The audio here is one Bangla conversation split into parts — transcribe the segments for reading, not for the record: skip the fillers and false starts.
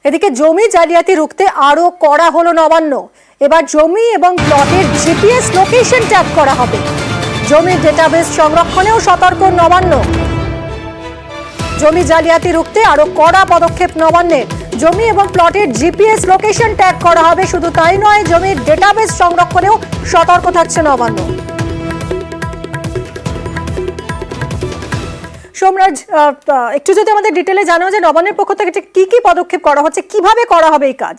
এদিকে জমি জালিয়াতি রুখতে আরো কড়া হলো নবান্ন। এবার জমি এবং প্লটের জিপিএস লোকেশন ট্যাগ করা হবে। জমির ডেটাবেস সংরক্ষণেও সতর্ক নবান্ন। জমি জালিয়াতি রুখতে আরো কড়া পদক্ষেপ নবান্নের। জমি এবং প্লটের জিপিএস লোকেশন ট্যাগ করা হবে। শুধু তাই নয়, জমির ডেটাবেস সংরক্ষণেও সতর্ক থাকছে নবান্ন। সোমরাজ, একটু যদি আমাদের ডিটেলে জানাও যে নবান্নের পক্ষ থেকে কি কি পদক্ষেপ করা হচ্ছে, কিভাবে করা হবে এই কাজ?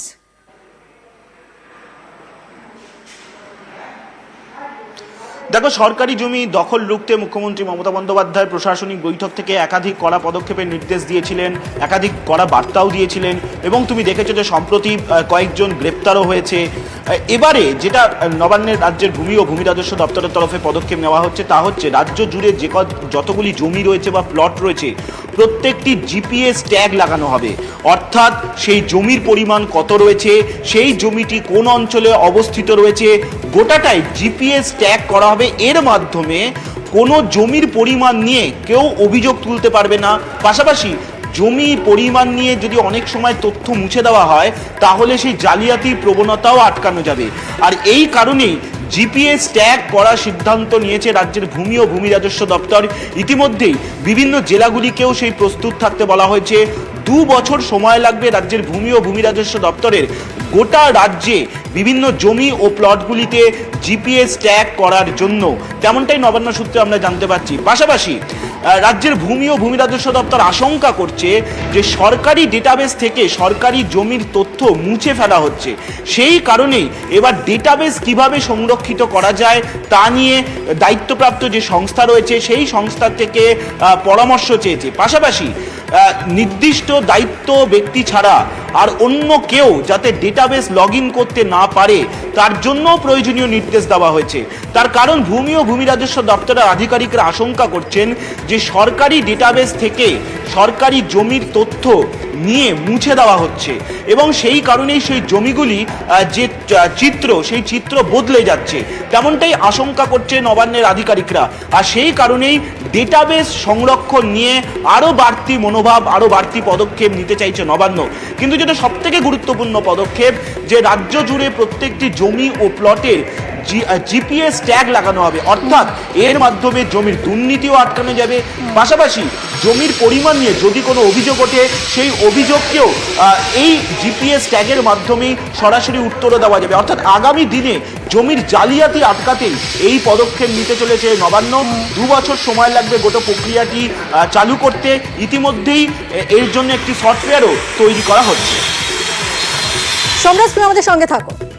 দেখো, সরকারি জমি দখল রুখতে মুখ্যমন্ত্রী মমতা বন্দ্যোপাধ্যায় প্রশাসনিক বৈঠক থেকে একাধিক কড়া পদক্ষেপের নির্দেশ দিয়েছিলেন, একাধিক কড়া বার্তাও দিয়েছিলেন এবং তুমি দেখেছো যে সম্প্রতি কয়েকজন গ্রেপ্তারও হয়েছে। এবারে যেটা নবান্নের রাজ্যের ভূমি ও ভূমি রাজস্ব দপ্তরের তরফে পদক্ষেপ নেওয়া হচ্ছে তা হচ্ছে রাজ্য জুড়ে যতগুলি জমি রয়েছে বা প্লট রয়েছে প্রত্যেকটি জিপিএস ট্যাগ লাগানো হবে। অর্থাৎ সেই জমির পরিমাণ কত রয়েছে, সেই জমিটি কোন অঞ্চলে অবস্থিত রয়েছে, গোটাটাই জিপিএস ট্যাগ করা হবে। এর মাধ্যমে কোনো জমির পরিমাণ নিয়ে কেউ অভিযোগ তুলতে পারবে না। পাশাপাশি জমি পরিমাণ নিয়ে যদি অনেক সময় তথ্য মুছে দেওয়া হয় তাহলে সেই জালিয়াতির প্রবণতাও আটকানো যাবে। আর এই কারণেই জিপিএস ট্যাগ করার সিদ্ধান্ত নিয়েছে রাজ্যের ভূমি ও ভূমি রাজস্ব দপ্তর। ইতিমধ্যেই বিভিন্ন জেলাগুলিকেও সেই প্রস্তুত থাকতে বলা হয়েছে। 2 বছর সময় লাগবে রাজ্যের ভূমি ও ভূমি রাজস্ব দপ্তরের গোটা রাজ্যে বিভিন্ন জমি ও প্লটগুলিতে জিপিএস ট্যাগ করার জন্য, তেমনটাই নবান্ন সূত্রে আমরা জানতে পারছি। পাশাপাশি রাজ্যের ভূমি ও ভূমি রাজস্ব দপ্তর আশঙ্কা করছে যে সরকারি ডেটাবেস থেকে সরকারি জমির তথ্য মুছে ফেলা হচ্ছে। সেই কারণেই এবার ডেটাবেস কিভাবে সংরক্ষিত করা যায় তা নিয়ে দায়িত্বপ্রাপ্ত যে সংস্থা রয়েছে সেই সংস্থা থেকে পরামর্শ চেয়েছে। পাশাপাশি নির্দিষ্ট দায়িত্ব ব্যক্তি ছাড়া আর অন্য কেউ যাতে ডেটাবেস লগ ইন করতে না পারে তার জন্য প্রয়োজনীয় নির্দেশ দেওয়া হয়েছে। তার কারণ ভূমি ও ভূমি রাজস্ব দপ্তরের আধিকারিকরা আশঙ্কা করছেন যে সরকারি ডেটাবেস থেকে সরকারি জমির তথ্য নিয়ে মুছে দেওয়া হচ্ছে এবং সেই কারণেই সেই জমিগুলি যে সেই চিত্র বদলে যাচ্ছে, তেমনটাই আশঙ্কা করছে নবান্নের আধিকারিকরা। আর সেই কারণেই ডেটাবেস সংরক্ষণ নিয়ে আরও বাড়তি মনোভাব, আরও বাড়তি পদক্ষেপ নিতে চাইছে নবান্ন। কিন্তু যেটা সবথেকে গুরুত্বপূর্ণ পদক্ষেপ যে রাজ্য জুড়ে প্রত্যেকটি জমি ও প্লটের জিপিএস ট্যাগ লাগানো হবে। অর্থাৎ এর মাধ্যমে জমির দুর্নীতিও আটকানো যাবে। পাশাপাশি জমির পরিমাণ নিয়ে যদি কোনো অভিযোগ ওঠে সেই অভিযোগকেও এই জিপিএস ট্যাগের মাধ্যমেই সরাসরি উত্তরও দেওয়া যাবে। অর্থাৎ আগামী দিনে জমির জালিয়াতি আটকাতেই এই পদক্ষেপ নিতে চলেছে নবান্ন। 2 বছর সময় লাগবে গোটা প্রক্রিয়াটি চালু করতে। ইতিমধ্যেই এর জন্য একটি সফটওয়্যারও তৈরি করা হচ্ছে। সোমরাজ, তুমি আমাদের সঙ্গে থাকো।